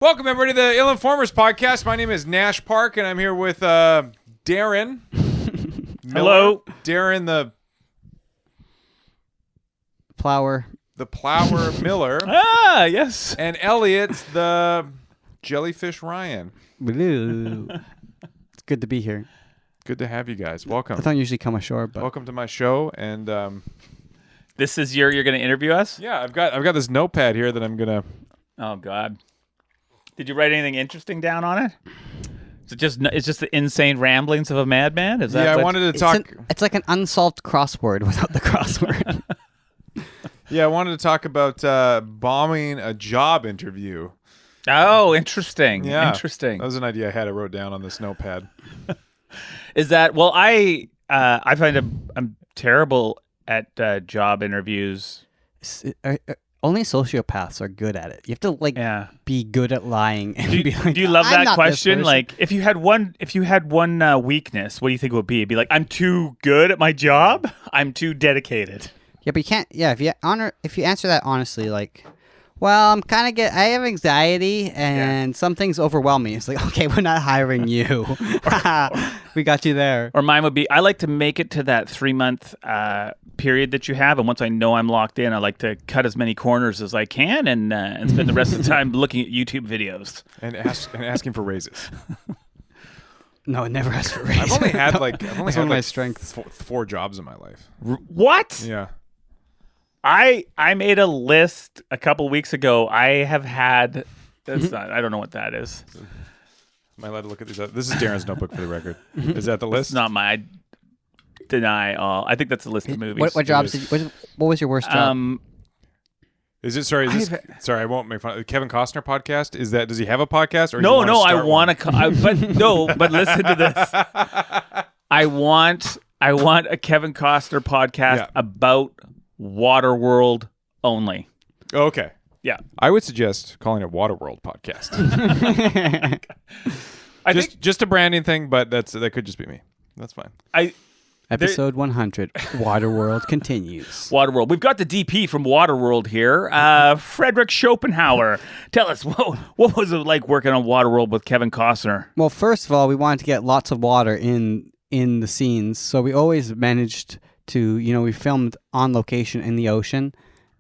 Welcome, everybody, to the Ill Informers podcast. My name is Nash Park, and I'm here with Darren. Hello. Darren, the Plower Miller. Ah, yes. And Elyott, the Jellyfish Ryan. It's good to be here. Good to have you guys. Welcome. I don't usually come ashore, but Welcome to my show. And This is you're going to interview us? yeah, I've got this notepad here that I'm gonna. Oh God. Did you write anything interesting down on it? It's just the insane ramblings of a madman? Is that Yeah, I wanted to talk. it's like an unsolved crossword without the crossword. Yeah, I wanted to talk about bombing a job interview. Oh, interesting. Yeah, Interesting. That was an idea I had. I wrote down on this notepad. Is that I find I'm terrible at job interviews. Only sociopaths are good at it. You have to be good at lying. And Do be like, you love "I'm that not this question? person." Like, if you had one weakness, what do you think it would be? It'd be like, I'm too good at my job. I'm too dedicated. Yeah, but you can't. Yeah, if you answer that honestly, like, well, I have anxiety and some things overwhelm me. It's like, okay, we're not hiring you. We got you there. Or mine would be, I like to make it to that 3-month period that you have, and once I know I'm locked in, I like to cut as many corners as I can and spend the rest of the time looking at YouTube videos And asking for raises. No, it never asked for raises. I've only had one of my strengths. Four jobs in my life. What? Yeah. I made a list a couple weeks ago. I have had I don't know what that is. Am I allowed to look at these? This is Darren's notebook for the record. Is that the list? It's not my deny all. I think that's a list of movies. What jobs what was your worst job? Is it sorry? Sorry, I won't make fun. Kevin Costner podcast. Is that? Does he have a podcast? Or No. I want to. But listen to this. I want a Kevin Costner podcast about Waterworld only. Okay. Yeah. I would suggest calling it Waterworld podcast. Just a branding thing, but that could just be me. That's fine. Episode 100. Waterworld continues. Waterworld. We've got the DP from Waterworld here, Frederick Schopenhauer. Tell us, what was it like working on Waterworld with Kevin Costner? Well, first of all, we wanted to get lots of water in the scenes, so we always managed to, we filmed on location in the ocean,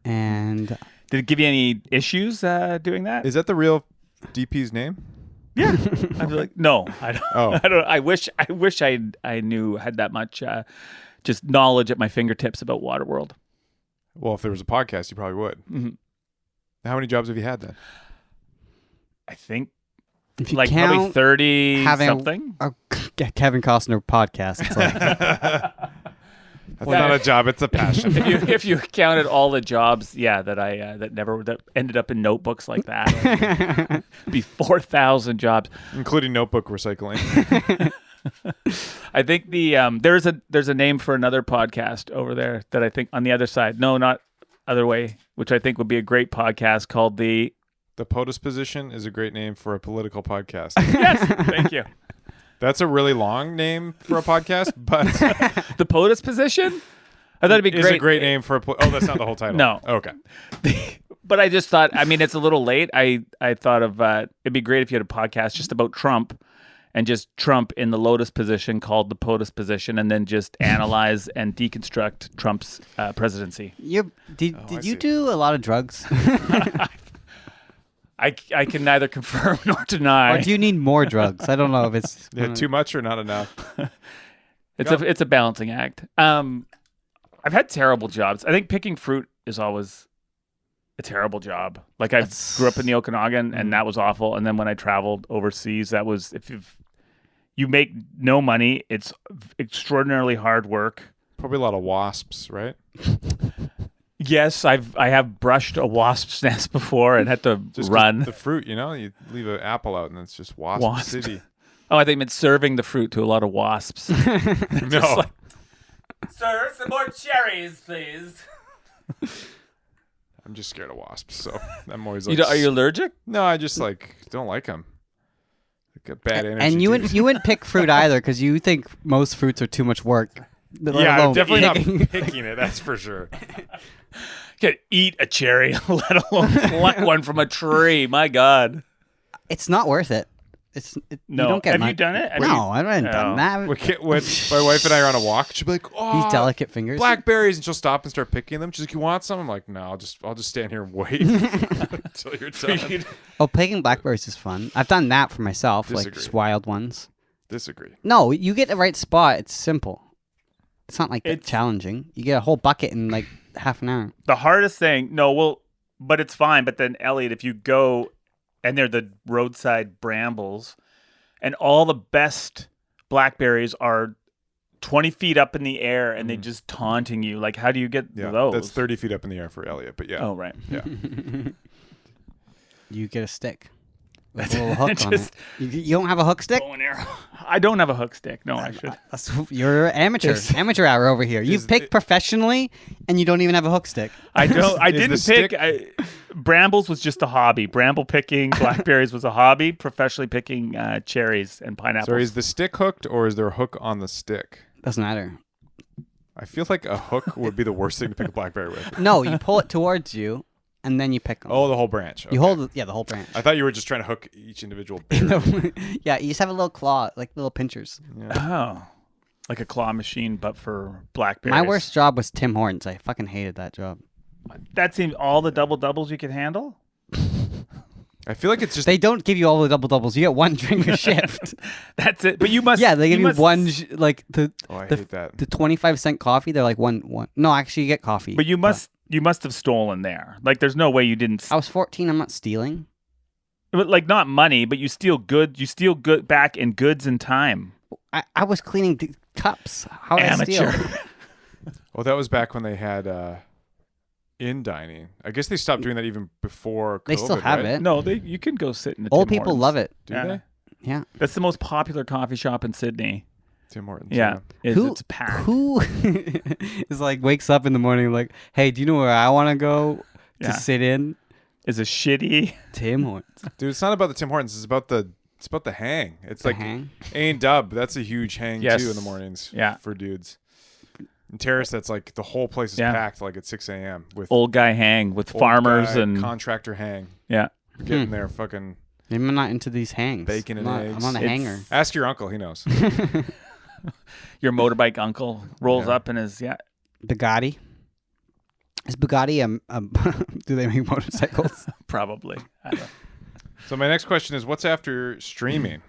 and Did it give you any issues doing that? Is that the real DP's name? Yeah. I'd be like, no, I don't. Oh. I don't. I wish I had that much just knowledge at my fingertips about Waterworld. Well, if there was a podcast, you probably would. Mm-hmm. How many jobs have you had then? I think if you like count probably 30 having something. a Kevin Costner podcast, it's like That's not a job; it's a passion. if you counted all the jobs, that ended up in notebooks like that, it'd be 4,000 jobs, including notebook recycling. I think there's a name for another podcast over there that I think on the other side. No, not other way, which I think would be a great podcast called The POTUS Position is a great name for a political podcast. Yes, thank you. That's a really long name for a podcast, but The POTUS Position? I thought it'd be great. Is a great name for oh, that's not the whole title. No. Okay. But I just thought, it's a little late. I thought of it'd be great if you had a podcast just about Trump and just Trump in the lotus position called the POTUS position, and then just analyze and deconstruct Trump's presidency. Did you do a lot of drugs? I can neither confirm nor deny. Or do you need more drugs? I don't know if it's too much or not enough. It's a balancing act. I've had terrible jobs. I think picking fruit is always a terrible job. Like I grew up in the Okanagan, and that was awful. And then when I traveled overseas, that was if you make no money, it's extraordinarily hard work. Probably a lot of wasps, right? Yes, I have brushed a wasp's nest before and had to Just run. The fruit, you leave an apple out and it's just wasp city. Oh, I think meant serving the fruit to a lot of wasps. No. Sir, some more cherries, please. I'm just scared of wasps, so I'm always like... Are you allergic? No, I just don't like them. Got bad energy. And you wouldn't pick fruit either because you think most fruits are too much work. Yeah, I'm definitely not picking it, that's for sure. Can't eat a cherry, let alone pluck one from a tree. My God. It's not worth it. You don't get Have much. you done it? No, I haven't done that. When my wife and I are on a walk, she'll be like, "Oh, These delicate fingers. blackberries," and she'll stop and start picking them. She's like, "You want some?" I'm like, "No, I'll just stand here and wait until you're done." Oh, picking blackberries is fun. I've done that for myself, Disagree. like just wild ones. Disagree. No, you get the right spot. It's simple. It's not like that challenging. You get a whole bucket in like half an hour. The hardest thing, but it's fine. But then, Elyott, if you go and they're the roadside brambles, and all the best blackberries are 20 feet up in the air and they just taunting you. Like, how do you get those? That's 30 feet up in the air for Elyott, but yeah. Oh, right. Yeah. You get a stick with a little hook on it. You don't have a hook stick? Bow and arrow. I don't have a hook stick. No, I should. You're amateur. Amateur hour over here. You pick professionally and you don't even have a hook stick. I don't. I didn't pick. Brambles was just a hobby. Bramble picking blackberries was a hobby. Professionally picking cherries and pineapples. So is the stick hooked or is there a hook on the stick? Doesn't matter. I feel like a hook would be the worst thing to pick a blackberry with. No, you pull it towards you and then you pick them. Oh, the whole branch. Okay. You hold the whole branch. I thought you were just trying to hook each individual berry. Yeah, you just have a little claw, like little pinchers. Yeah. Oh, like a claw machine, but for blackberries. My worst job was Tim Hortons. I fucking hated that job. That seems all the doubles you could handle. I feel like it's just They don't give you all the doubles. You get one drink a shift. That's it. But you must. Yeah, they give you must- one like I hate that. the 25-cent coffee. They're like one. No, actually, you get coffee. But you must have stolen there. Like, there's no way you didn't. I was 14. I'm not stealing. But like, not money, but you steal good. You steal good back in goods and time. I was cleaning cups. How did I steal? Amateur. Well, that was back when they had in dining. I guess they stopped doing that even before They COVID, still have right? it. No, you can go sit in the Old Tim people Hortons. love it. Do Yeah. they? Yeah. That's the most popular coffee shop in Sydney. Tim Hortons. Yeah, it's packed. Who is like wakes up in the morning like, hey, do you know where I want to go Yeah. to sit in? Is a shitty. Tim Hortons. Dude, it's not about the Tim Hortons. It's about the hang. It's The like hang? A&W. That's a huge hang Yes. too in the mornings. Yeah. For dudes. And Terrace, that's like the whole place is Yeah. packed like at 6 a.m. with Old guy hang with old farmers guy, and contractor hang. yeah. Getting there fucking Maybe I'm not into these hangs. bacon and eggs. I'm on a hanger. Ask your uncle. He knows. Your motorbike uncle rolls Yeah. up in his Bugatti. Is Bugatti do they make motorcycles? probably. I don't know. So my next question is, what's after streaming?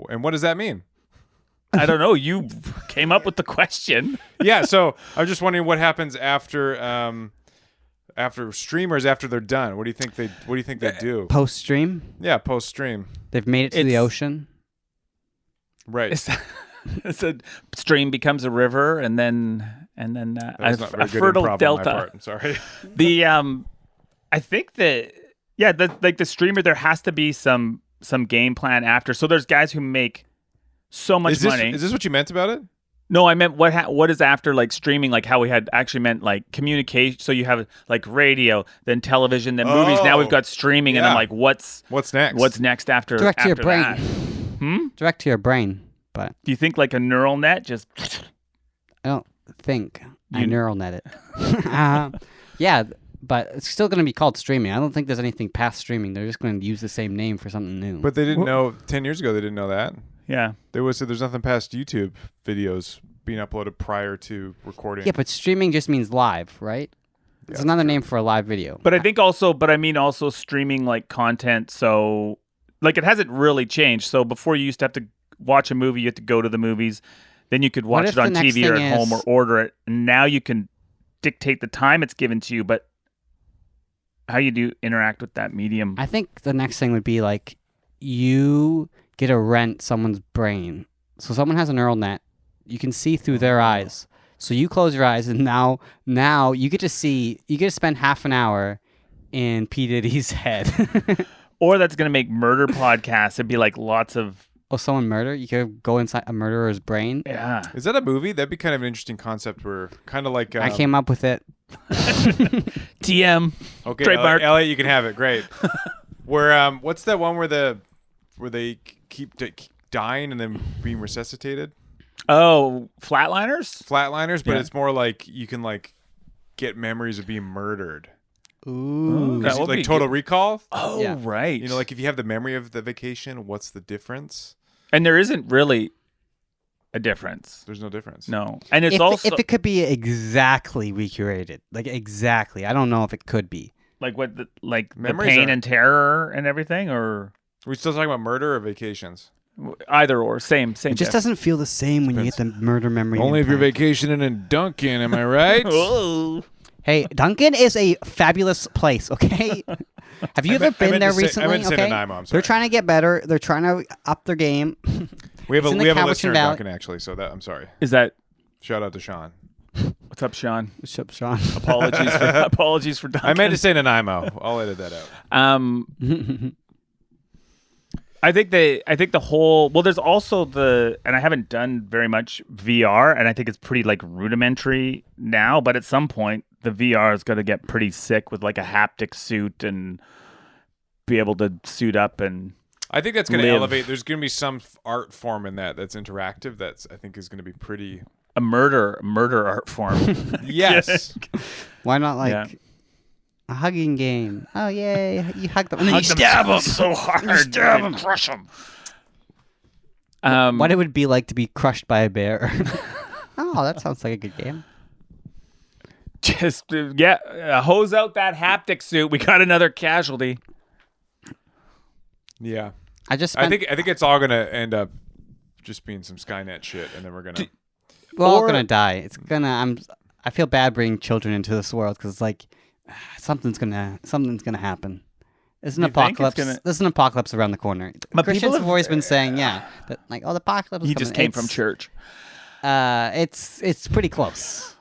And what does that mean? I don't know. You came up with the question. Yeah, so I'm just wondering what happens after streamers after they're done. What do you think they do? Post stream, Yeah, post stream. they've made it to the It's- ocean. Right. It's a stream becomes a river, and then That was not very a good fertile improv on my delta. part. I'm sorry. The I think that the streamer, there has to be some game plan after. So there's guys who make so much money. Is this what you meant about it? No, I meant what is after like streaming, like how we had actually meant like communication. So you have like radio, then television, then movies. Now we've got streaming, and I'm Yeah. like, what's next? What's next after Direct to your after brain. that? Direct to your brain. But Do you think like a neural net just? I don't think I You- neural net it. Yeah, but it's still going to be called streaming. I don't think there's anything past streaming. They're just going to use the same name for something new. But they didn't know 10 years ago. They didn't know that. Yeah. There's nothing past YouTube videos being uploaded prior to recording. yeah, but streaming just means live, right? It's another name for a live video. But I mean also streaming like content. So like it hasn't really changed. So before you used to have to watch a movie, you had to go to the movies. Then you could watch if it on the next TV or thing at home or is- order it. And now you can dictate the time it's given to you, but how you do interact with that medium. I think the next thing would be like you get to rent someone's brain. So someone has a neural net. You can see through their eyes. So you close your eyes and now you get to spend half an hour in P. Diddy's head. Or that's going to make murder podcasts. It'd be like lots of, Oh, someone murder? You could go inside a murderer's brain. yeah. Is that a movie? That'd be kind of an interesting concept. Where kind of like I came up with it. TM. Okay, Trademark. Elyott, you can have it. Great. Where what's that one where they keep dying and then being resuscitated? Oh, Flatliners? Flatliners, but Yeah. it's more like you can like get memories of being murdered. Ooh. That will be like Total good. Recall. Oh, Yeah. right. You know, like if you have the memory of the vacation, what's the difference? And there isn't really a difference. There's no difference. No. And it's if, also if it could be exactly recreated, like exactly, I don't know if it could be. like what the Memories pain are- and terror and everything, or Are we still talking about murder or vacations? either or same. It just diff. doesn't feel the same when you get the murder memory. Only if you're impact. vacationing in Duncan, am I right? Whoa. Hey, Duncan is a fabulous place. Okay, have you ever been there recently? I meant to say okay, Nanaimo, I'm sorry. they're trying to get better. They're trying to up their game. We have It's a in the we have a Cowichan listener in Valley. Duncan actually, so that I'm sorry. Is that Shout out to Sean. what's up, Sean? Shut up, Sean. Apologies for Duncan. I meant to say Nanaimo. I'll edit that out. I think the whole there's also and I haven't done very much VR, and I think it's pretty like rudimentary now, but at some point the VR is going to get pretty sick with like a haptic suit and be able to suit up and I think that's going to live. elevate. There's going to be some art form in that's interactive. That's I think is going to be pretty. a murder art form. Yes. Why not like Yeah. a hugging game? Oh yay! You hug them and then you Hug them stab them. so hard, stab them, crush them. What it would be like to be crushed by a bear? Oh, that sounds like a good game. Just hose out that haptic suit. We got another casualty. Yeah. I just I spent, think it's all going to end up just being some Skynet shit, and then we're going to. we're all or- gonna die. It's gonna. I feel bad bringing children into this world because like something's gonna happen. There's an You think it's apocalypse. gonna- There's an apocalypse around the corner. But Christians people have have- always been saying, yeah, that like, oh, the apocalypse. Is He just coming. came from church. It's pretty close.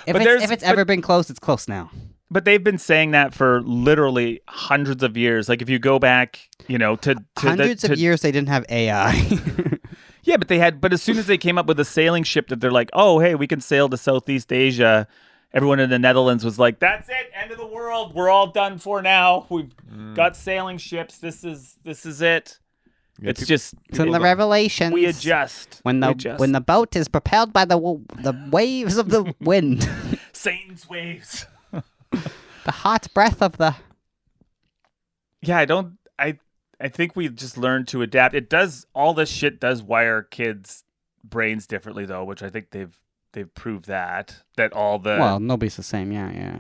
If there's- it's ever been close, it's close now. But they've been saying that for literally hundreds of years. Like if you go back, to Hundreds of years they didn't have AI. Yeah, but they had. But as soon as they came up with a sailing ship that they're like, oh, hey, we can sail to Southeast Asia. Everyone in the Netherlands was like, that's it, end of the world. We're all done for now. We've got sailing ships. This is it. Yeah, It's peop- just It's in the Revelations. we adjust. When We the adjust. when the boat is propelled by the waves of the wind, Satan's waves. the hot breath of the. Yeah, I think we just learned to adapt. It does all this shit does wire kids' brains differently though, which I think they've proved that all the Well, nobody's the same. Yeah.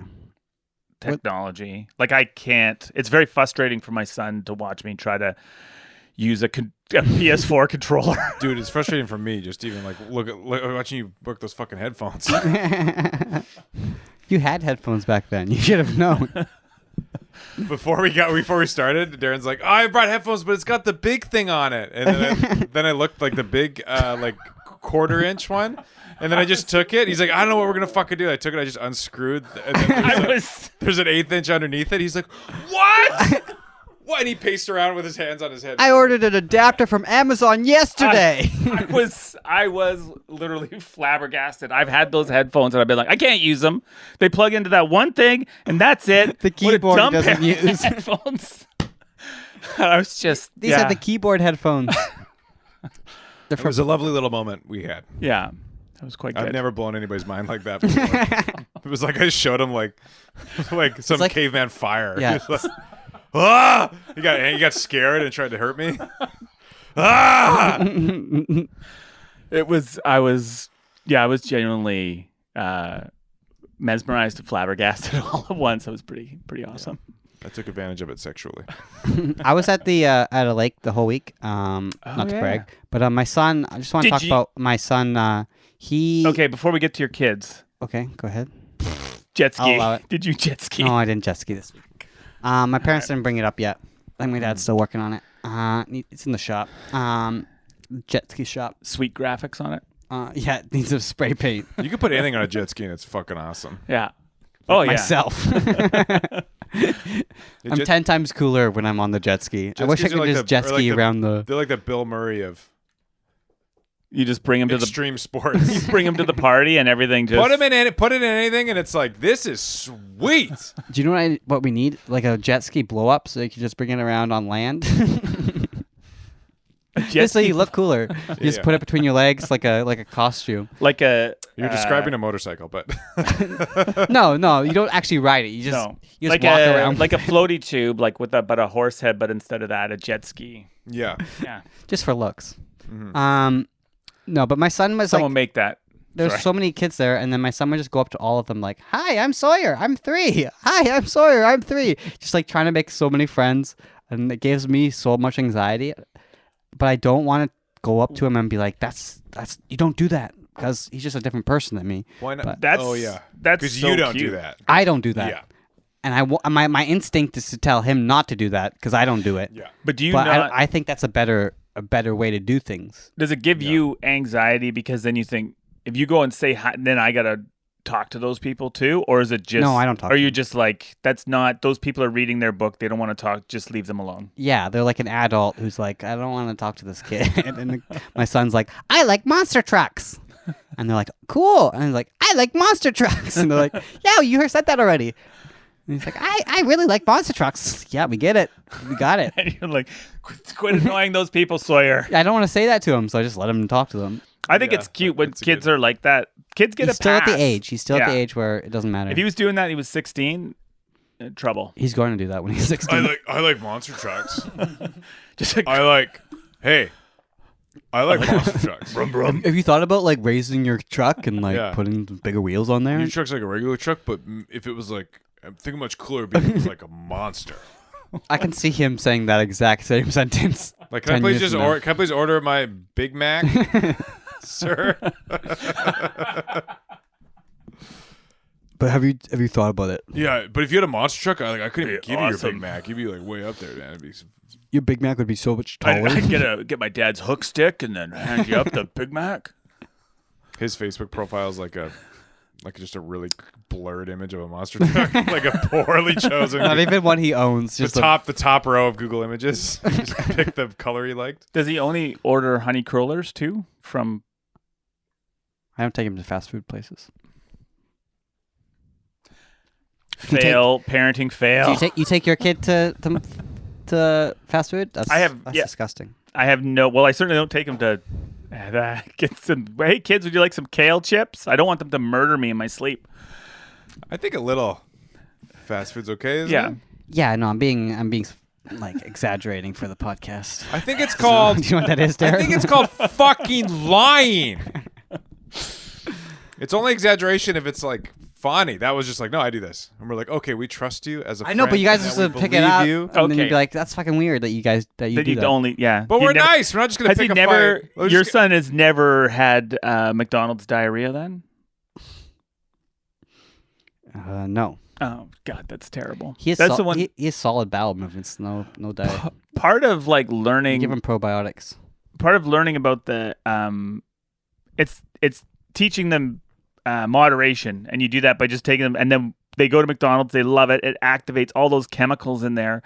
technology. Like I can't. It's very frustrating for my son to watch me try to use a PS4 controller. Dude, it's frustrating for me just even like look watching you work those fucking headphones. You had headphones back then. You should have known. Before we started, Darren's like, "Oh, I brought headphones, but it's got the big thing on it." And then I looked like the big like quarter-inch one, and then I just took it. He's like, "I don't know what we're gonna fucking do." I took it. I just unscrewed. And then there's an 1/8 inch underneath it. He's like, "What?" What? And he paced around with his hands on his head. I ordered an adapter from Amazon yesterday. I was literally flabbergasted. I've had those headphones and I've been like, I can't use them. They plug into that one thing and that's it. The What a keyboard dumb doesn't pair of use. headphones. I was just These are the keyboard headphones. It was a lovely little moment we had. Yeah, that was quite good. I've never blown anybody's mind like that before. It was like I showed him like some like- caveman fire. Yeah. He was like, ah! He got scared and tried to hurt me. Ah! I was genuinely mesmerized and flabbergasted all at once. It was pretty awesome. I took advantage of it sexually. I was at at a lake the whole week. Not to yeah. brag, but my son. I just want to Did talk you- about my son. He. Okay, before we get to your kids, Okay, go ahead. jet I'll ski. allow it. Did you jet ski? No, I didn't jet ski this week. My parents didn't bring it up yet. And my dad's still working on it. It's in the shop. Jet ski shop. Sweet graphics on it. Yeah, it needs a spray paint. You can put anything on a jet ski and it's fucking awesome. Yeah. Oh yeah. Myself. I'm 10 times cooler when I'm on the jet ski. I Jet wish I skis are could like just the- jet or ski like the- around the. They're like the Bill Murray of You just bring him to extreme sports. you bring him to the party and everything just Put it in anything, and it's like this is sweet. Do you know what we need? Like a jet ski blow up so you can just bring it around on land. jet Just so ski- you look cooler. You just Yeah. put it between your legs like a costume. like a You're describing a motorcycle, but No, you don't actually ride it. You just like walk a around. like a floaty tube, like with a horse head, but instead of that, a jet ski. yeah. Yeah, just for looks. Mhm. No, but my son was someone like, make that. there's Sorry. so many kids there, and then my son would just go up to all of them like, "Hi, I'm Sawyer. I'm 3. Hi, I'm Sawyer. I'm 3." Just like trying to make so many friends, and it gives me so much anxiety. But I don't want to go up to him and be like, "That's you don't do that," because he's just a different person than me. Why not? That's oh yeah, that's because so you don't cute. do that. I don't do that. Yeah. And my instinct is to tell him not to do that because I don't do it. Yeah. But do you But not? I think that's a better way to do things. Does it give you anxiety because then you think if you go and say hi, then I gotta talk to those people too, or is it just? No, I don't talk Are to you them. just like those people are reading their book? They don't want to talk. Just leave them alone. Yeah, they're like an adult who's like, I don't want to talk to this kid. And my son's like, I like monster trucks. And they're like, cool. And he's like, I like monster trucks. And they're like, yeah, you said that already. And he's like, I really like monster trucks. Yeah, we get it. We got it. And you're like, quit annoying those people, Sawyer. I don't want to say that to him, so I just let him talk to them. I think Yeah, it's cute when that's a kids good- are like that. Kids get He's a still pass. at the age. He's still at the Yeah. age where it doesn't matter. If he was doing that, he was 16. Trouble. He's going to do that when he's 16. I like monster trucks. Just like, I like monster trucks. Have you thought about like raising your truck and like Yeah. putting bigger wheels on there? Your truck's like a regular truck, but if it was like, I'm thinking much cooler being it was like a monster. I can see him saying that exact same sentence. Like, can I 10 please years from now. can I please order my Big Mac, sir? But have you thought about it? Yeah, but if you had a monster truck, I couldn't even Be give you your awesome. Big Mac. You'd be like way up there, man. It'd be Your Big Mac would be so much taller. I'd get my dad's hook stick and then hand you up the Big Mac. his Facebook profile is like just a really blurred image of a monster truck, like a poorly chosen. Not even one he owns. the Just the top row of Google Images. Just pick the color he liked. Does he only order honey crullers too from? I don't take him to fast food places. Parenting fail. Do you take your kid to fast food? That's that's yeah. disgusting. I have no. Well, I certainly don't take him to get some. Hey, kids, would you like some kale chips? I don't want them to murder me in my sleep. I think a little fast food's okay. Isn't Yeah. it? Yeah, no, I'm being like exaggerating for the podcast. I think it's called. Do you know what that is, I Derek? think it's called fucking lying. It's only exaggeration if it's like funny. That was just like, no, I do this, and we're like, okay, we trust you as a I know, but you guys friend, just and that we pick it believe up, you. and then you'd Okay. be like, "That's fucking weird that you do You that." only, yeah. But He we're never- nice. We're not just gonna Has pick he a never? fight. We're Your just son has never had McDonald's diarrhea then? No, Oh God, that's terrible. he has That's the one. he has solid bowel movements. No diet. Part of like learning. Give him probiotics. Part of learning about the it's teaching them moderation, and you do that by just taking them, and then they go to McDonald's, they love it, it activates all those chemicals in there,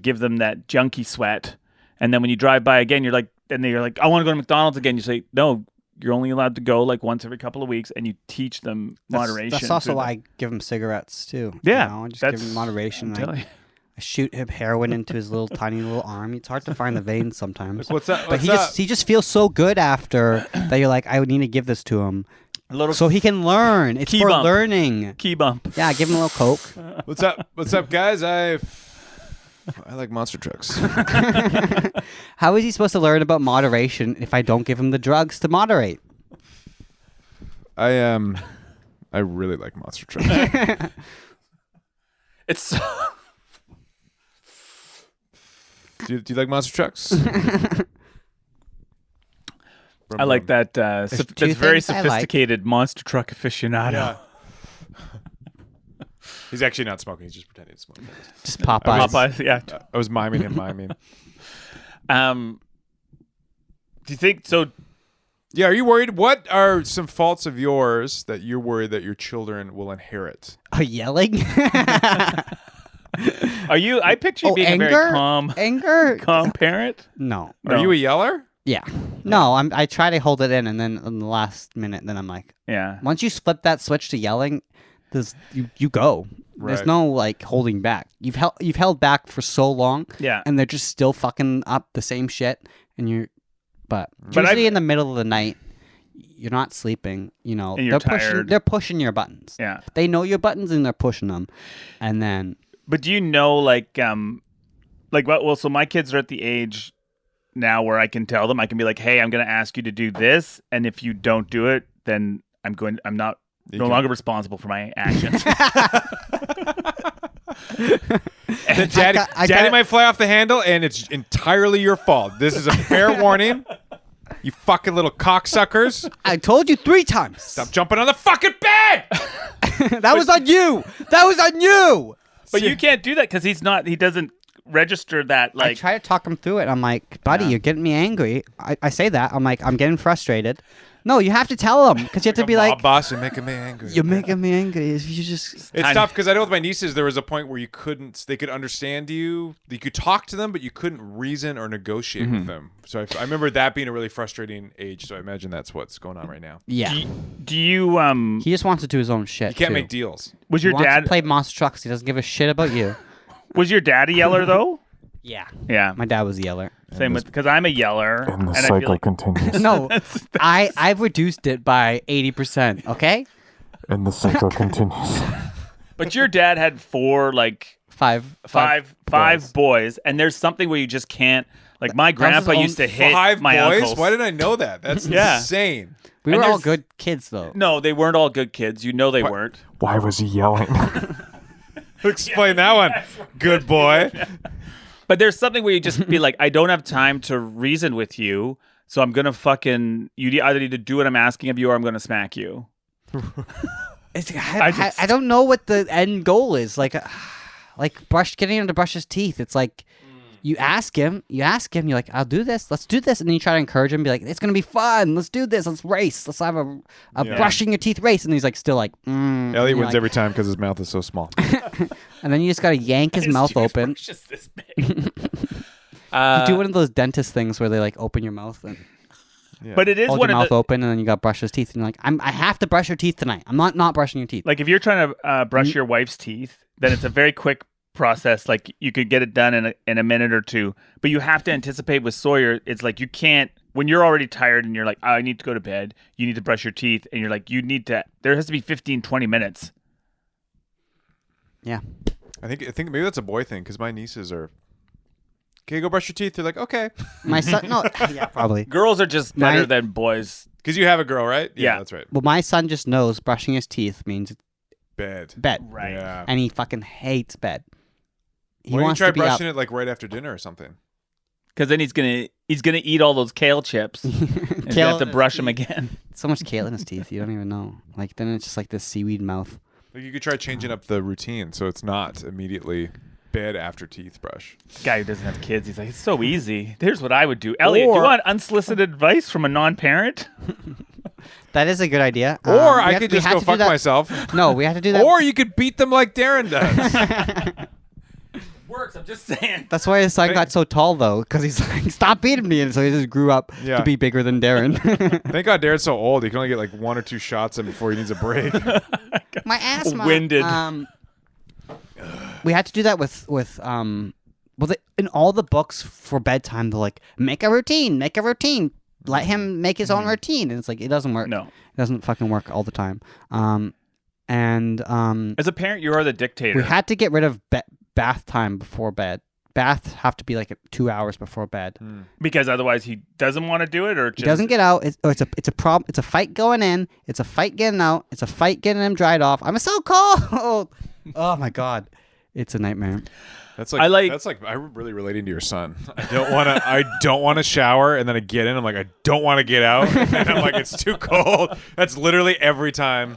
give them that junkie sweat, and then when you drive by again, you're like, I want to go to McDonald's again. You say, no, you're only allowed to go like once every couple of weeks, and you teach them moderation. That's also through why that. I give him cigarettes too. Yeah, you know? I just that's- give him moderation. I'm telling you. I shoot him heroin into his little tiny little arm. It's hard to find the veins sometimes. what's that? But he just feels so good after that. You're like, I would need to give this to him A little so he can learn. It's Key for bump. learning. key bump. Yeah, give him a little coke. What's up? What's up, guys? I like monster trucks. How is he supposed to learn about moderation if I don't give him the drugs to moderate? I really like monster trucks. It's Do you like monster trucks? I like that. There's That's two very things I like. sophisticated monster truck aficionado. Yeah. He's actually not smoking. He's just pretending to smoke. Just Popeyes. Popeyes, yeah. I was miming him miming. Do you think so? Yeah, are you worried? What are some faults of yours that you're worried that your children will inherit? Yelling? Are you? I picture you being anger? a very calm Anger? parent. No. Are you a yeller? Yeah. No, I try to hold it in, and then in the last minute, then I'm like, Yeah. once you flip that switch to yelling, you go. There's Right. no like holding back. You've held back for so long, Yeah. and they're just still fucking up the same shit, and but But usually I've- in the middle of the night, you're not sleeping. You know, And you're they're pushing. tired. They're pushing your buttons. Yeah. They know your buttons and they're pushing them, and then. But do you know, so my kids are at the age now where I can tell them, I can be like, hey, I'm going to ask you to do this, and if you don't do it, then I'm no longer responsible for my actions. Daddy might fly off the handle, and it's entirely your fault. This is a fair warning. You fucking little cocksuckers. I told you 3 times. Stop jumping on the fucking bed! That was on you. That was on you. But you can't do that because he doesn't register that. I try to talk him through it. I'm like, buddy, you're getting me angry. I say that. I'm like, I'm getting frustrated. No, you have to tell him because you have to be like, boss, you're making me angry. You're making me angry. If you just. It's tough because I know with my nieces there was a point where they could understand you. You could talk to them, but you couldn't reason or negotiate with them. So I remember that being a really frustrating age. So I imagine that's what's going on right now. Yeah. Do you He just wants to do his own shit. You can't too. make deals. Was He your wants dad to play monster trucks? He doesn't give a shit about you. Was your dad a yeller though? Yeah. Yeah. My dad was a yeller. Same with because I'm a yeller. And the I feel cycle like continues. No, I've reduced it by 80%. Okay. And the cycle continues. But your dad had 4 Five boys, and there's something where you just can't. Like my grandpa own used to hit 5 my boys? uncles. Why did I know that? That's Yeah. insane. We And were all there's- good kids though. No, they weren't all good kids. You know they weren't. Why was he yelling? Explain that one. Good boy. But there's something where you just be like, I don't have time to reason with you, so I'm gonna you either need to do what I'm asking of you, or I'm gonna smack you. I don't know what the end goal is. Like getting him to brush his teeth. It's like you ask him, you're like, I'll do this, let's do this, and then you try to encourage him, be like, it's gonna be fun, let's do this, let's race, let's have a brushing your teeth race, and he's like still like, Elyott wins every time because his mouth is so small. and then you just gotta yank his mouth open. It's just this big. You do one of those dentist things where they like open your mouth and Yeah. But it is hold one your of mouth the open, and then you got to brush his teeth, and you're like, I have to brush your teeth tonight. I'm not brushing your teeth. like if you're trying to brush your wife's teeth, then it's a very quick process. Like you could get it done in a minute or two, but you have to anticipate with Sawyer. It's like you can't when you're already tired and you're like, I need to go to bed. You need to brush your teeth, and you're like, there has to be 15-20 minutes. Yeah. I think maybe that's a boy thing because my nieces are. Okay, go brush your teeth. They're like, okay. My son, no, yeah, probably. Girls are just better than boys. Because you have a girl, right? Yeah. That's right. Well, my son just knows brushing his teeth means Bed. bed. Right. Yeah. And he fucking hates bed. He Why don't you wants try to be up. brushing it like right after dinner or something? Because then he's gonna eat all those kale chips. And you Kale have to in his brush them teeth. again. So much kale in his teeth, you don't even know. Like, then it's just like this seaweed mouth. Like you could try changing up the routine so it's not immediately bed after teeth brush. Guy who doesn't have kids, he's like, it's so easy. Here's what I would do. Elyott, do you want unsolicited advice from a non-parent? That is a good idea. Or We I have- could we just have go to do fuck that- myself. No, we have to do that. Or you could beat them like Darren does. Works, I'm just saying. That's why his son got so tall, though, because he's like, stop beating me. And so he just grew up Yeah. to be bigger than Darren. Thank God Darren's so old. He can only get like 1 or 2 shots in before he needs a break. My asthma. Winded. We had to do that with in all the books for bedtime, they're like, make a routine. Let him make his own routine. And it's like, it doesn't work. No. It doesn't fucking work all the time. As a parent, you are the dictator. We had to get rid of bath time before bed. Baths have to be like 2 hours before bed. Because otherwise he doesn't want to do it, or just He doesn't get out. It's a problem. It's a fight going in. It's a fight getting out. It's a fight getting him dried off. I'm so cold. Oh my god, it's a nightmare. That's like I'm really relating to your son. I don't want to shower, and then I get in. I'm like, I don't want to get out, and I'm like, it's too cold. That's literally every time.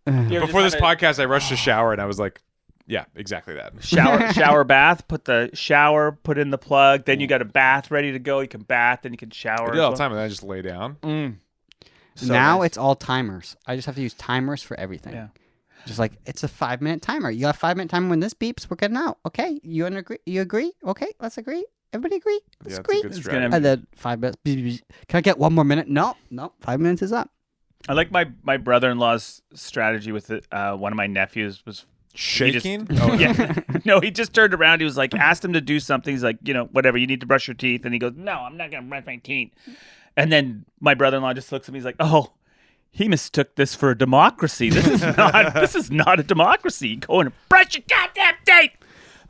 Before this podcast, I rushed to shower, and I was like, yeah, exactly that. shower bath, put in the plug, then you got a bath ready to go. You can bath, then you can shower. I do it all the time, and then I just lay down. So now nice. it's all timers. I just have to use timers for everything. Yeah. Just like, it's a 5-minute timer. You got a 5-minute timer. When this beeps, we're getting out. Okay, you agree? Okay, let's agree. Everybody agree? Let's Yeah, agree. it's a good It's gonna- strategy. And then 5 minutes. Can I get one more minute? No, 5 minutes is up. I like my brother-in-law's strategy with it. One of my nephews was Shaking? yeah. No, he just turned around. He was like, asked him to do something. He's like, whatever, you need to brush your teeth. And he goes, no, I'm not going to brush my teeth. And then my brother-in-law just looks at me. He's like, "Oh, he mistook this for a democracy. This is not. This is not a democracy. Go and brush your goddamn teeth."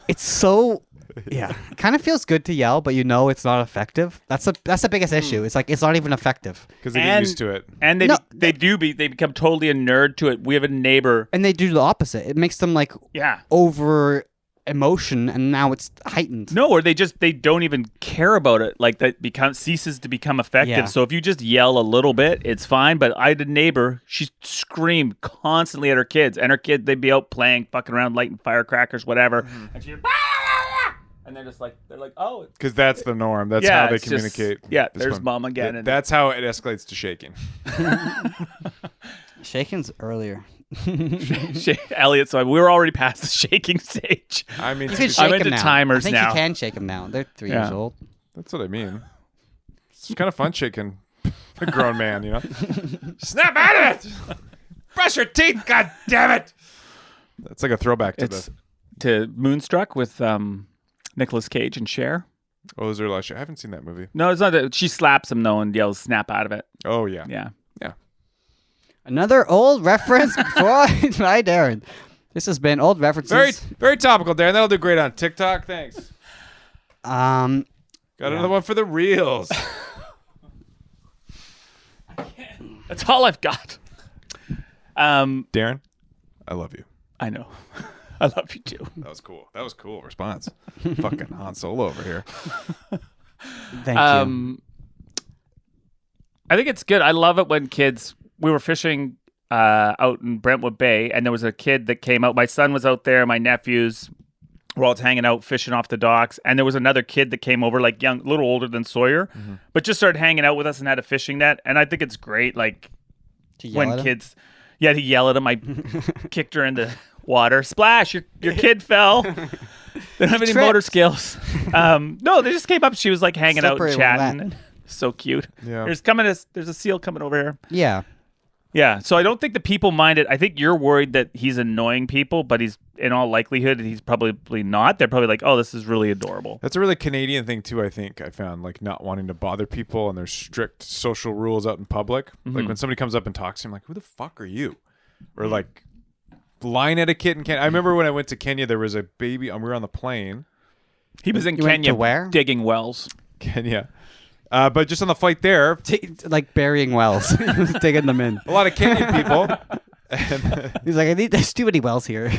It's so. Yeah, it kind of feels good to yell, but you know it's not effective. That's the biggest issue. It's like it's not even effective, Because they get used to it. And they become totally a nerd to it. We have a neighbor. and they do the opposite. It makes them like Yeah. over emotion, and now it's heightened. No, or they don't even care about it. Like that ceases to become effective. Yeah. So if you just yell a little bit, it's fine. But I had a neighbor, she screamed constantly at her kids, and her kid, they'd be out playing, fucking around, lighting firecrackers, whatever. And she'd and they're just like, oh. Because that's the norm. That's how they it's just- communicate. there's one. mom again. And That's how it escalates to shaking. Shaking's earlier. Elyott, so we were already past the shaking stage. I mean, You can I'm shake into them now. timers I think now. you can shake them now. They're 3 years Yeah. old. that's what I mean. It's kind of fun shaking a grown man, you know? Snap out of it! Brush your teeth, god damn it! That's like a throwback to It's to Moonstruck with Nicolas Cage and Cher. Oh, is there a lot? I haven't seen that movie. No, it's not that. She slaps him though and yells "snap" out of it. Oh yeah. Yeah. Another old reference before by Darren. This has been old references. Very, very topical, Darren. That'll do great on TikTok. Thanks. Got another one for the reels. That's all I've got. Darren, I love you. I know. I love you too. That was cool. That was cool response. Fucking Han Solo over here. Thank you. I think it's good. I love it when kids. We were fishing out in Brentwood Bay, and there was a kid that came out. My son was out there. My nephews were all hanging out, fishing off the docks, and there was another kid that came over, like young, a little older than Sawyer, but just started hanging out with us and had a fishing net. And I think it's great, like To yell at when him? kids. Yeah, he yelled at him. I kicked her into water. Splash! Your kid fell. They don't have any Tripped. motor skills. No, they just came up. She was like hanging Slippery out when and chatting. wet. And so cute. Yeah. There's a seal coming over here. Yeah. Yeah. So I don't think the people mind it. I think you're worried that he's annoying people, but he's in all likelihood he's probably not. They're probably like, oh, this is really adorable. That's a really Canadian thing too. I think I found like not wanting to bother people, and there's strict social rules out in public. Like when somebody comes up and talks to him, like, "Who the fuck are you?" Or like line etiquette in Kenya. I remember when I went to Kenya, there was a baby, and we were on the plane. He was in You went Kenya to where? digging wells. Kenya. But just on the flight there, Like burying wells, digging them in. a lot of Kenyan people. And, He's like, there's too many wells here.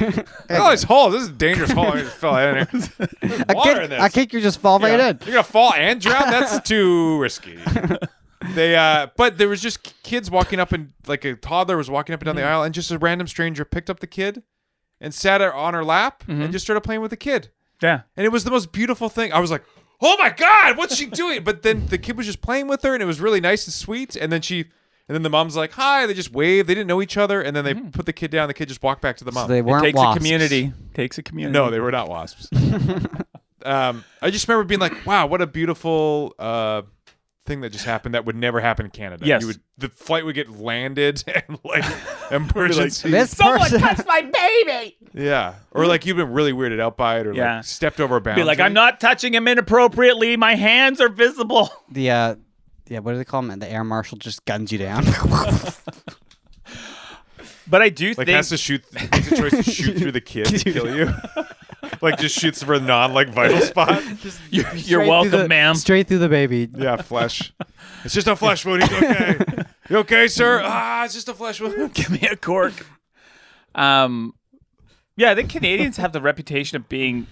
oh, this hole. This is a dangerous hole. I just fell in here. There's water in this. I think you just fall right Yeah. in. You're gonna fall and drown? That's too risky. But there was just kids walking up, and like a toddler was walking up and down the aisle, and just a random stranger picked up the kid and sat her on her lap and just started playing with the kid. Yeah. And it was the most beautiful thing. I was like, "Oh my god, what's she doing?" But then the kid was just playing with her, and it was really nice and sweet. And then the mom's like, "Hi." They just waved. They didn't know each other, and then they put the kid down. The kid just walked back to the mom. So they weren't Takes wasps. a community. Takes a community. No, they were not wasps. I just remember being like, "Wow, what a beautiful thing that just happened. That would never happen in Canada." Yes. The flight would get landed and like emergency. This Someone person. touched my baby. Yeah, or like you've been really weirded out by it, or Yeah. like stepped over a boundary. Be like, I'm not touching him inappropriately. My hands are visible. The what do they call him? The air marshal just guns you down. But I do Like think has to shoot. Makes a choice to shoot through the kid to kill you. Like just shoots for a vital spot. you're welcome, ma'am. Straight through the baby. Yeah, flesh. It's just a flesh wound. He's okay. You okay, sir? It's just a flesh wound. Give me a cork. Yeah, I think Canadians have the reputation of being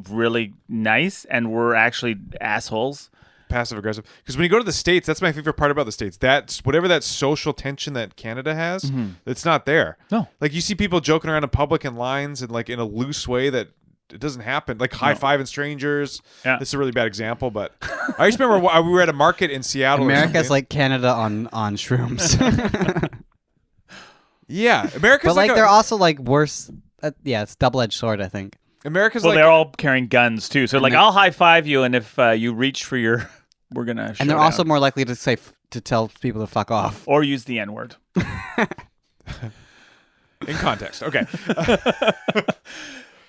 really nice, and we're actually assholes. Passive aggressive. Because when you go to the States, that's my favorite part about the States. That's whatever that social tension that Canada has, it's not there. No. Like you see people joking around in public in lines and like in a loose way that it doesn't happen. Like high-fiving strangers. Yeah. This is a really bad example, but I just remember we were at a market in Seattle. or America's something. like Canada on shrooms. Yeah, America's But like like they're also like worse. Yeah, it's double-edged sword, I think. America's Well, like they're all carrying guns too. So like, I'll high five you, and if you reach for your, we're gonna. And they're showdown. also more likely to say to tell people to fuck off. or use the N word. in context. Okay.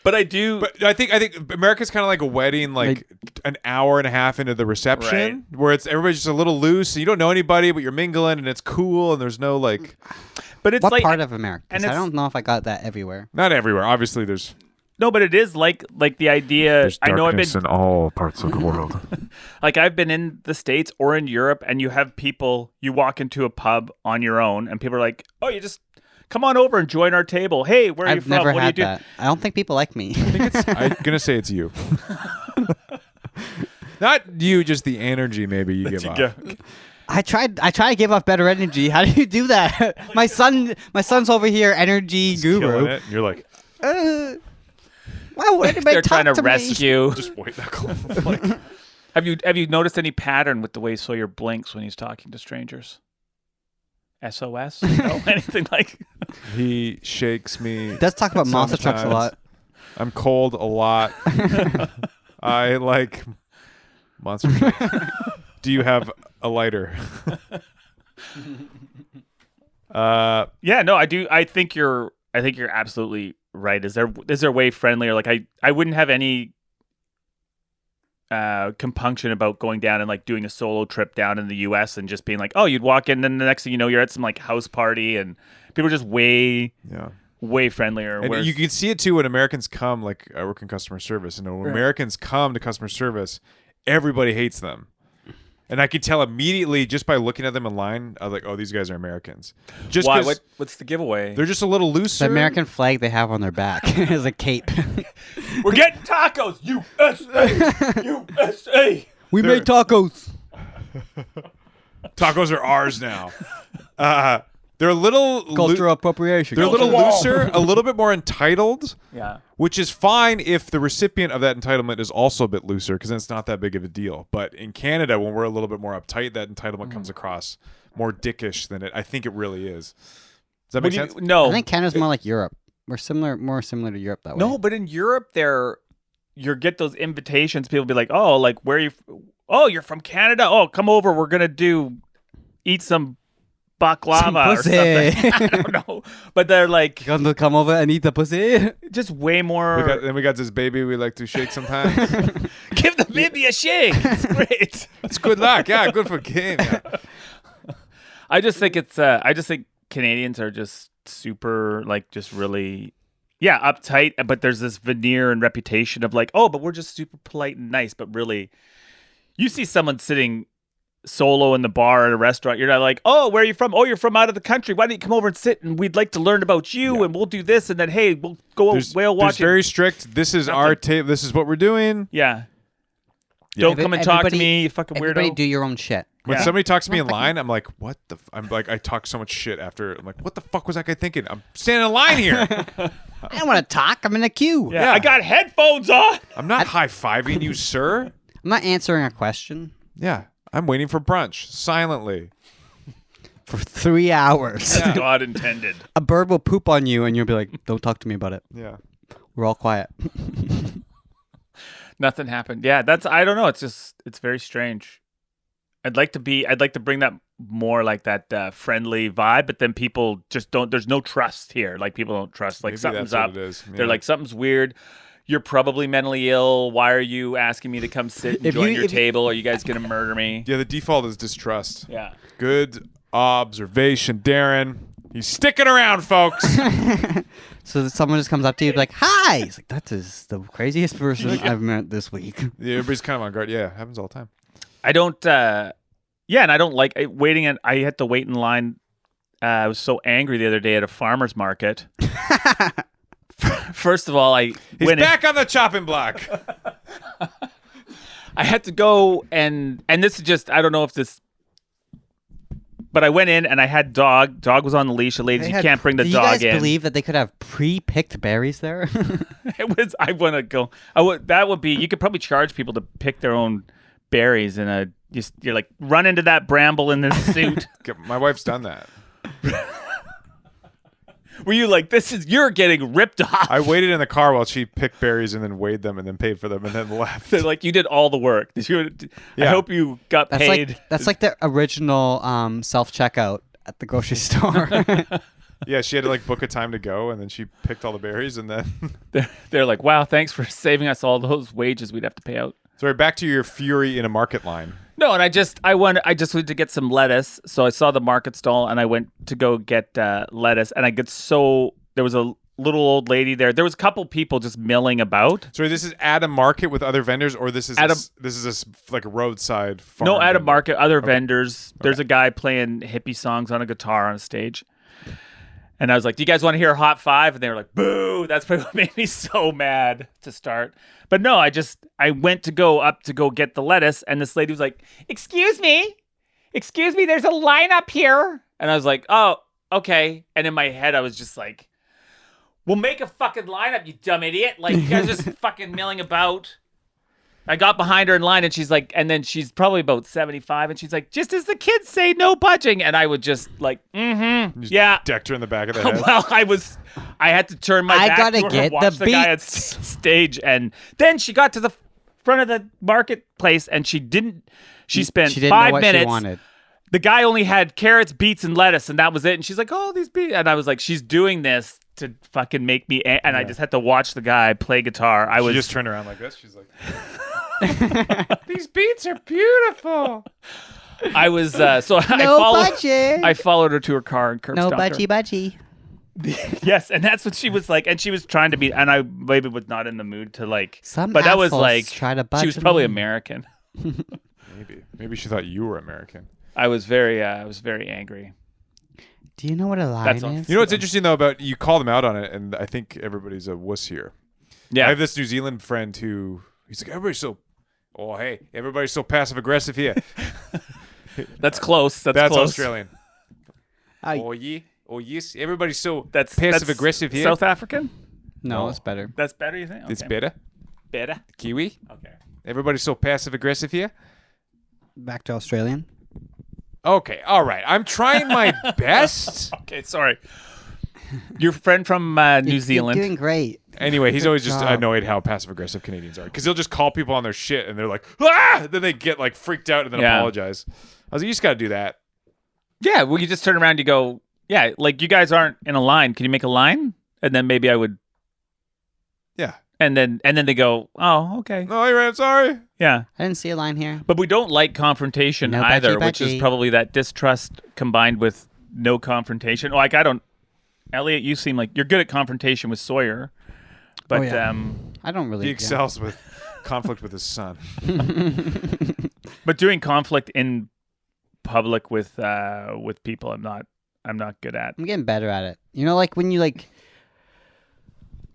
But I do. But I think America's kind of like a wedding, like an hour and a half into the reception, where it's everybody's just a little loose. And you don't know anybody, but you're mingling, and it's cool, and there's no like. But it's what like part of America? and I don't know if I got that everywhere. Not everywhere. Obviously, there's. No, but it is like the idea. There's I know I've darkness been in all parts of the world. like I've been in the States or in Europe, and you have people. You walk into a pub on your own, and people are like, "Oh, you just come on over and join our table. Hey, where are you I've from? never What do you had do?" that. I don't think people like me. I'm gonna say it's you. Not you, just the energy maybe you give off. I try to give off better energy. How do you do that? my son's over here, energy Killing guru. it. And you're like, Why would anybody They're talk trying to me? rescue. just white knuckle. Like, Have you noticed any pattern with the way Sawyer blinks when he's talking to strangers? SOS? No, anything like? he shakes me. He does talk about monster trucks a Sometimes. lot. I'm cold a lot. I like monster trucks. Do you have a lighter? Yeah, no, I do. I think you're absolutely right. Is there way friendlier? Like I wouldn't have any compunction about going down and like doing a solo trip down in the US and just being like, oh, you'd walk in and the next thing you know you're at some like house party and people are just way friendlier. And you can see it too when Americans come. Like I work in customer service, and when Americans come to customer service, everybody hates them. And I could tell immediately just by looking at them in line. I was like, "Oh, these guys are Americans." Just why? 'cause What's the giveaway? they're just a little looser. The American flag they have on their back is a cape. We're getting tacos, USA, USA. We made tacos. Tacos are ours now. They're a little Cultural appropriation. They're a little looser, a little bit more entitled. Yeah. Which is fine if the recipient of that entitlement is also a bit looser, because then it's not that big of a deal. But in Canada, when we're a little bit more uptight, that entitlement comes across more dickish than it. I think it really is. Does that make sense? No. I think Canada's more like Europe. We're more similar to Europe that way. No, but in Europe, you get those invitations. People be like, "Oh, like where are you? Oh, you're from Canada. Oh, come over. We're gonna eat some baklava or pussy." something." I don't know, but they're like Gonna come over and eat the pussy. just way more. Then we got this baby we like to shake sometimes. Give the baby a shake. It's great. It's good luck. Yeah, good for game. Yeah. I just think Canadians are just super like just really. Yeah, uptight, but there's this veneer and reputation of like, oh, but we're just super polite and nice. But really, you see someone sitting solo in the bar at a restaurant, you're not like, oh, where are you from? Oh, you're from out of the country. Why don't you come over and sit and we'd like to learn about you and we'll do this and then hey, we'll go whale There's watching. very strict. This is our tape. This is what we're doing. Yeah. Don't come and talk to me, you fucking weirdo. Everybody do your own shit. When somebody talks to me in line, I'm like, what the? I'm like, I talk so much shit after. I'm like, what the fuck was that guy thinking? I'm standing in line here. I don't want to talk. I'm in a queue. Yeah, I got headphones on. I'm not high-fiving you, sir. I'm not answering a question Yeah, I'm waiting for brunch silently. for 3 hours. God intended. A bird will poop on you and you'll be like, don't talk to me about it. Yeah. We're all quiet. Nothing happened. Yeah, I don't know. It's very strange. I'd like to bring that more like that friendly vibe, but then people just don't. There's no trust here. Like people don't trust. Like Maybe something's that's up. what it is. They're Yeah. like something's weird. You're probably mentally ill. Why are you asking me to come sit and join your table? Are you guys gonna murder me? Yeah, the default is distrust. Yeah. Good observation, Darren. He's sticking around, folks. So someone just comes up to you and be like, hi. He's like, that is the craziest person I've met this week. Yeah, everybody's kind of on guard. Yeah, it happens all the time. I don't. Yeah, and I don't like waiting. I had to wait in line. I was so angry the other day at a farmer's market. First of all, He's back on the chopping block. I had to go and this is just, I don't know if this, but I went in and I had dog. Dog was on the leash. The ladies, you can't bring the do dog in. you guys believe that they could have pre-picked berries there? It was. I want to go. That would be. You could probably charge people to pick their own berries in a. You're like run into that Bramble in this suit. My wife's done that. Were you like, you're getting ripped off? I waited in the car while she picked berries and then weighed them and then paid for them and then left. They're like, you did all the work. I Yeah. hope you got paid. That's like the original self-checkout at the grocery store. Yeah, she had to like book a time to go, and then she picked all the berries, and then. They're like, wow, thanks for saving us all those wages we'd have to pay out. Sorry, back to your fury in a market line. No, and I just went to get some lettuce. So I saw the market stall, and I went to go get lettuce, and there was a little old lady there. There was a couple people just milling about. Sorry, this is at a market with other vendors, or this is like a roadside farm? No, at a vendor? market, other vendors. There's a guy playing hippie songs on a guitar on a stage. And I was like, do you guys want to hear a hot five? And they were like, boo. That's probably what made me so mad to start. But no, I went to go get the lettuce. And this lady was like, excuse me, there's a line up here. And I was like, oh, okay. And in my head, I was just like, we'll make a fucking lineup, you dumb idiot. Like, you guys are just fucking milling about. I got behind her in line, and she's like, and then she's probably about 75, and she's like, just as the kids say, no budging. And I would just like, yeah. Decked her in the back of the head. Well, I had to turn my back gotta to her get and watch the guy at stage. And then she got to the front of the marketplace, and she spent She didn't 5 know what minutes. she wanted. The guy only had carrots, beets, and lettuce, and that was it. And she's like, oh, these beets. And I was like, she's doing this to fucking make me. I just had to watch the guy play guitar. She just turned around like this. She's like, these beats are beautiful. I was No budget. I followed her to her car and curb No stomped her. budgie. Yes, and that's what she was like, and she was trying to be, and I maybe was not in the mood to like. Some but that was assholes like try to budge she was probably them. American. Maybe she thought you were American. I was very angry. Do you know what a line That's all. is? You know what's interesting though about you call them out on it, and I think everybody's a wuss here. Yeah, I have this New Zealand friend who he's like, everybody's so passive aggressive here. that's close. That's close. Australian. I- Oh yes, everybody's so That's passive aggressive here. South African. No, it's better. That's better. You think? It's Okay. better. Better. Kiwi. Okay. Everybody's so passive aggressive here. Back to Australian. Okay, all right. I'm trying my best. Okay, sorry. Your friend from New Zealand. You're doing great. Anyway, he's always just job. annoyed how passive aggressive Canadians are because he'll just call people on their shit and they're like, ah! Then they get like freaked out and then Yeah. apologize. I was like, you just got to do that. Yeah, well, you just turn around and you go, yeah, like you guys aren't in a line. Can you make a line? And then maybe I would. Yeah. And then they go, oh, okay. No, you're right. I'm sorry. Yeah. I didn't see a line here. But we don't like confrontation No either, budgie, which is budgie. probably that distrust combined with no confrontation. Like, Elyott, you seem like you're good at confrontation with Sawyer. But, yeah. I don't really. He excels with conflict with his son. but doing conflict in public with people, I'm not good at. I'm getting better at it. You know, like when you like.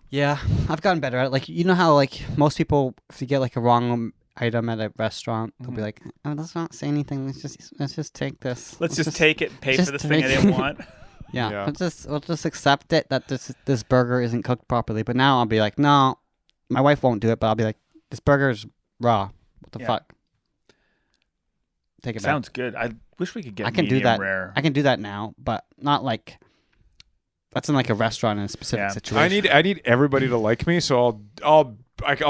Yeah, I've gotten better at it. Like, you know how like most people, if you get like a wrong item at a restaurant, they'll be like, "Oh, let's not say anything. Let's just take this. Let's just take it and pay just for this thing I take didn't it." want. Yeah, Yeah. we'll just accept it that this burger isn't cooked properly. But now I'll be like, no, my wife won't do it, but I'll be like, this burger is raw. What the Yeah. fuck? Take it Sounds good. I wish we could get back. I can do medium that. rare. I can do that now, but not like. That's in like a restaurant in a specific Yeah. situation. I need everybody to like me, so I'll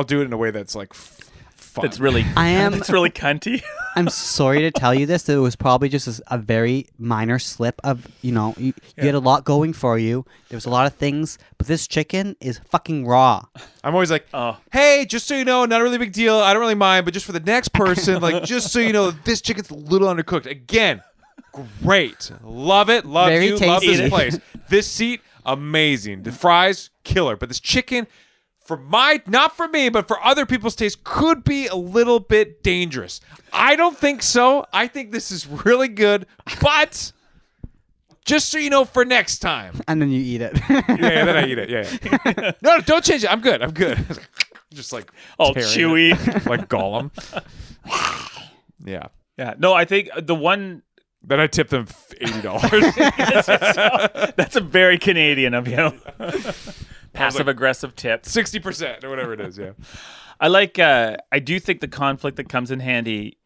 do it in a way that's like fun. It's really it's really cunty. I'm sorry to tell you this. That it was probably just a very minor slip of, you had a lot going for you. There was a lot of things, but this chicken is fucking raw. I'm always like, Oh. hey, just so you know, not a really big deal. I don't really mind, but just for the next person, like, just so you know, this chicken's a little undercooked. Again, great. Love it. Love Very you. Love tasty. this place. This seat, amazing. The fries, killer. But this chicken, not for me, but for other people's taste, could be a little bit dangerous. I don't think so. I think this is really good, but just so you know for next time. And then you eat it. Yeah, then I eat it. Yeah. No, don't change it. I'm good. Just like All tearing chewy. it, like Gollum. Yeah. Yeah. No, I think the one Then I tip them $80. that's a very Canadian of you. Passive aggressive tip. 60% or whatever it is. Yeah. I like. I do think the conflict that comes in handy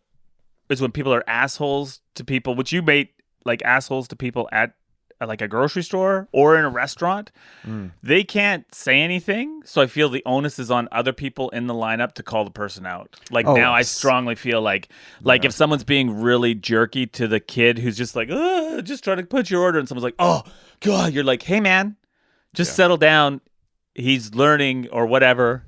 is when people are assholes to people, which you made like assholes to people at like a grocery store or in a restaurant, they can't say anything. So I feel the onus is on other people in the lineup to call the person out. Like now I strongly feel like if someone's being really jerky to the kid who's just like, just trying to put your order, and someone's like, oh God, you're like, hey man, just settle down. He's learning or whatever.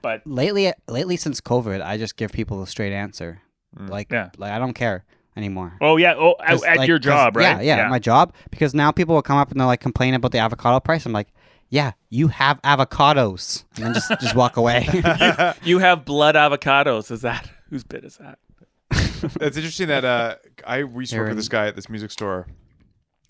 But lately since COVID, I just give people a straight answer. Like I don't care anymore. Oh yeah. Oh, at your job, right? Yeah, my job. Because now people will come up and they'll like complain about the avocado price. I'm like, yeah, you have avocados, and then just walk away. You have blood avocados. Is that whose bit is that? It's interesting that I used to work with this guy at this music store,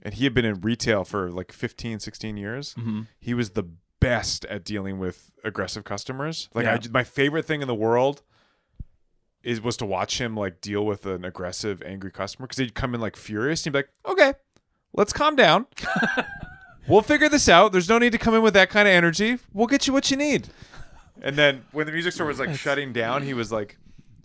and he had been in retail for like 15, 16 years. Mm-hmm. He was the best at dealing with aggressive customers. Like my favorite thing in the world was to watch him like deal with an aggressive, angry customer, because he'd come in like furious and he'd be like, okay, let's calm down. We'll figure this out. There's no need to come in with that kind of energy. We'll get you what you need. And then when the music store was like shutting down, he was like,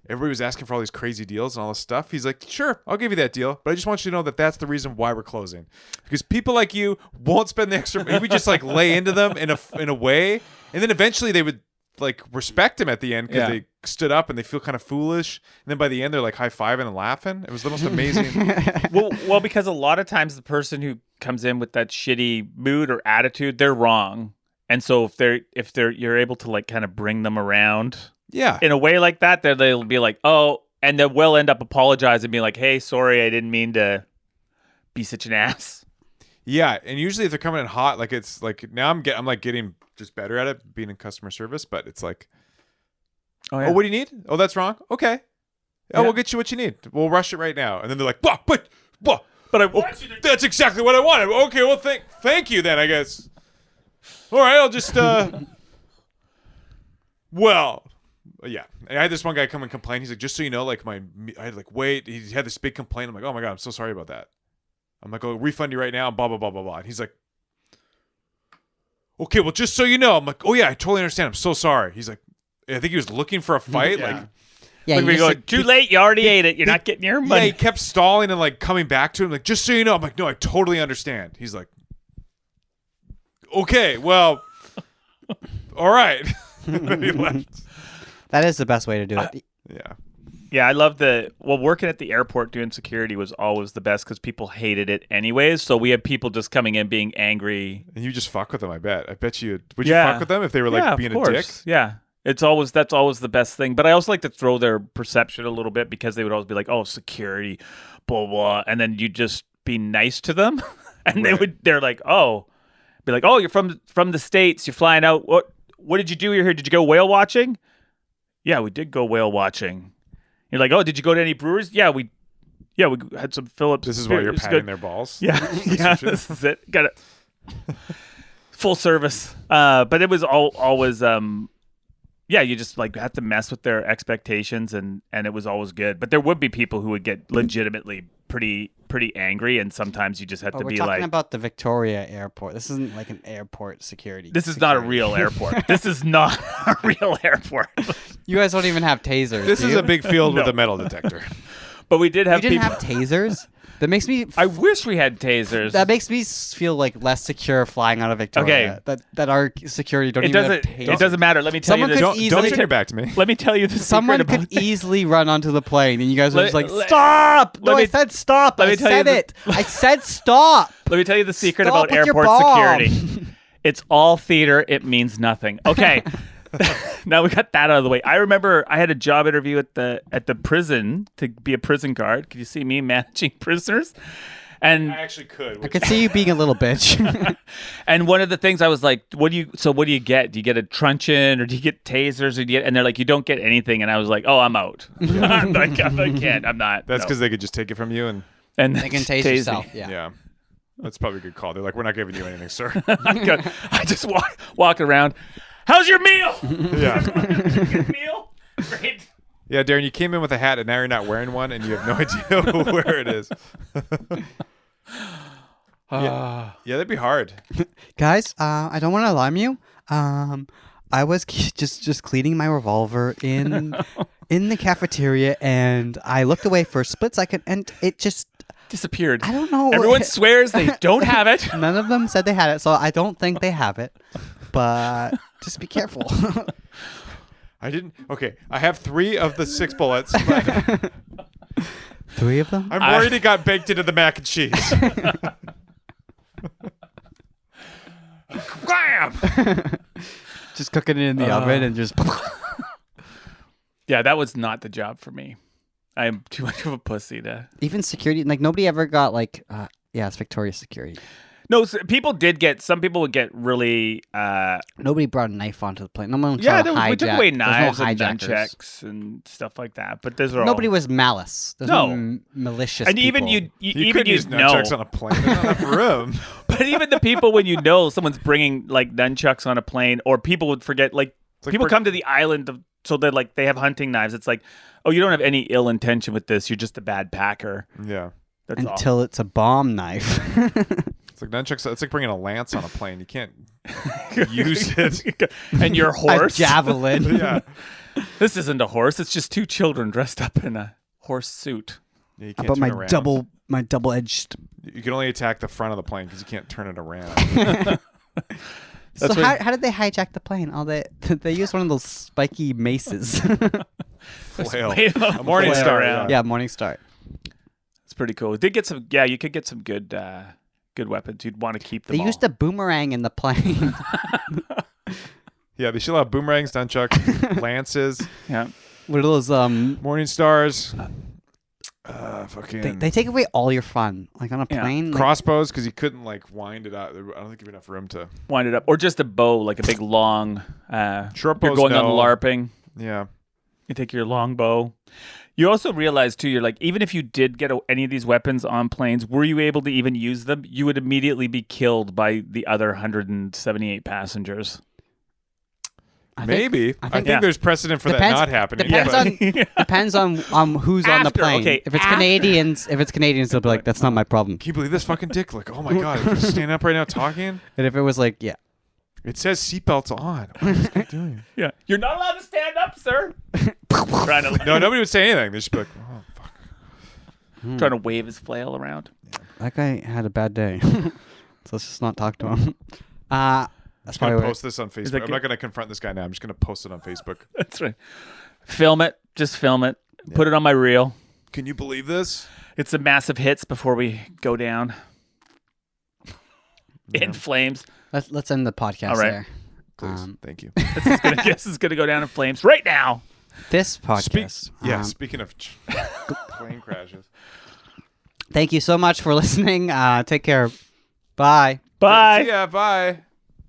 everybody was asking for all these crazy deals and all this stuff. He's like, sure, I'll give you that deal, but I just want you to know that that's the reason why we're closing. Because people like you won't spend the extra. He would just like lay into them in a way, and then eventually they would like respect him at the end because they stood up and they feel kind of foolish. And then by the end, they're like high-fiving and laughing. It was the most amazing. well, because a lot of times the person who comes in with that shitty mood or attitude, they're wrong. And so if you're able to like kind of bring them around. Yeah. In a way like that, they'll be like, oh, and then we'll end up apologizing and being like, hey, sorry, I didn't mean to be such an ass. Yeah. And usually if they're coming in hot, like it's like now I'm like getting just better at it, being in customer service, but it's like, oh, what do you need? Oh, that's wrong. Okay. Oh, we'll get you what you need. We'll rush it right now. And then they're like, but I want you to. That's exactly what I wanted. Okay, well, thank you then, I guess. All right, I'll just, well. Yeah, and I had this one guy come and complain. He's like, just so you know, like I had like wait. He had this big complaint. I'm like, oh my god, I'm so sorry about that. I'm like, I'll refund you right now. Blah blah blah blah blah. And he's like, okay, well, just so you know. I'm like, oh yeah, I totally understand. I'm so sorry. He's like, I think he was looking for a fight. Yeah, we go, too late. You already ate it. You're not getting your money. Yeah, he kept stalling and like coming back to him. Like, just so you know. I'm like, no, I totally understand. He's like, okay, well, all right. And then he left. That is the best way to do it. Yeah, I love working at the airport doing security was always the best because people hated it anyways. So we had people just coming in being angry. And you just fuck with them, I bet. I bet you. Would you fuck with them if they were like being a dick? Yeah. That's always the best thing. But I also like to throw their perception a little bit because they would always be like, oh, security, blah, blah. And then you just be nice to them. And they're like, oh, be like, oh, you're from the States. You're flying out. What did you do here? Did you go whale watching? Yeah, we did go whale watching. You're like, oh, did you go to any breweries? Yeah, we had some Phillips. This is why you're patting their balls. Yeah, this is it. Got it. Full service. But it was always, you just like have to mess with their expectations, and it was always good. But there would be people who would get legitimately pretty angry, and sometimes you just have to be like. We're talking about the Victoria Airport. This isn't like an airport security. This is not a real airport. This is not a real airport. You guys don't even have tasers. This is a big field with a metal detector. But we did have. You didn't have tasers? That makes me. I wish we had tasers. That makes me feel like less secure flying out of Victoria. Okay. That our security don't even have tasers. It doesn't matter. Let me tell you this. Don't turn your back to me. Let me tell you this. Someone could easily run onto the plane, and you guys are just like, stop! No, I said stop. I said it. I said stop. Let me tell you the secret about airport security. It's all theater. It means nothing. Okay. Now we got that out of the way. I remember I had a job interview at the prison to be a prison guard. Could you see me managing prisoners? And I actually could. I could see you being a little bitch. And one of the things I was like, what do you get? Do you get a truncheon or do you get tasers? And they're like, you don't get anything. And I was like, oh, I'm out. I can't. I'm not. That's because they could just take it from you and they can tase yourself. Yeah. That's probably a good call. They're like, we're not giving you anything, sir. I just walk around. How's your meal? Yeah. Good meal? Great. Yeah, Darren, you came in with a hat and now you're not wearing one and you have no idea where it is. Yeah, that'd be hard. Guys, I don't want to alarm you. I was just cleaning my revolver in the cafeteria, and I looked away for a split second, and disappeared. I don't know. Everyone swears they don't have it. None of them said they had it, so I don't think they have it. But just be careful. I didn't. Okay, I have 3 of the 6 bullets. But 3 of them? I'm worried it got baked into the mac and cheese. Bam! Just cooking it in the oven and just... Yeah, that was not the job for me. I am too much of a pussy to... Even security, like nobody ever got like... yeah, it's Victoria's security. No, people did get... Some people would get really... Nobody brought a knife onto the plane. No one yeah, tried to hijack. we took away There's no knives and hijackers. nunchucks and stuff like that. But those are Nobody all... was malice. There's No. no malicious And even people. You couldn't use nunchucks on a plane. There's not enough room. But even the people when you know someone's bringing like nunchucks on a plane, or people would forget, like people come to the island so that like they have hunting knives. It's like, oh, you don't have any ill intention with this. You're just a bad packer. Yeah. That's all. Until it's a bomb knife. It's like nunchucks. It's like bringing a lance on a plane. You can't use it. And your A horse. javelin. Yeah. This isn't a horse. It's just 2 children dressed up in a horse suit. Yeah, you How can't about turn my around. double-edged... You can only attack the front of the plane because you can't turn it around. So what- how did they hijack the plane? Oh, they used one of those spiky maces. Flail. Wave A morning flail star. around. Yeah, Morning Star. It's pretty cool. Did get some. Yeah, you could get some good weapons. You'd want to keep them. They used a boomerang in the plane. Yeah, they should have boomerangs, nunchucks, lances, Yeah. What are those? morning stars, fucking They take away all your fun, like on a Yeah. plane. Like, crossbows because you couldn't like wind it out. I don't think you have enough room to. Wind it up, or just a bow, like a big long. Short You're bows, going no. on LARPing. Yeah. You take your long bow. You also realize too, you're like, even if you did get any of these weapons on planes, were you able to even use them? You would immediately be killed by the other 178 passengers. Maybe. I think yeah. there's precedent for that not happening. Depends but- depends on who's on the After, plane. okay, if it's after. Canadians, they'll be like, "That's not my problem." Can you believe this fucking dick? Like, oh my god, if he's standing up right now talking. And if it was like, yeah, It says seatbelts on. What is this guy doing? Yeah. You're not allowed to stand up, sir. trying to No, nobody would say anything. They'd just be like, oh fuck. trying to wave his flail around. that guy had a bad day. So let's just not talk to him. That's I'm gonna probably post this on Facebook. like I'm not gonna confront this guy now. I'm just gonna post it on Facebook. That's right. Film it. Just film it. Put it on my reel. Can you believe this? It's a massive hits before we go down in flames. let's end the podcast All right. there. Please, thank you. This is gonna go down in flames right now. This podcast. Speaking of plane crashes. Thank you so much for listening. Take care. Bye. Bye. See ya. Bye.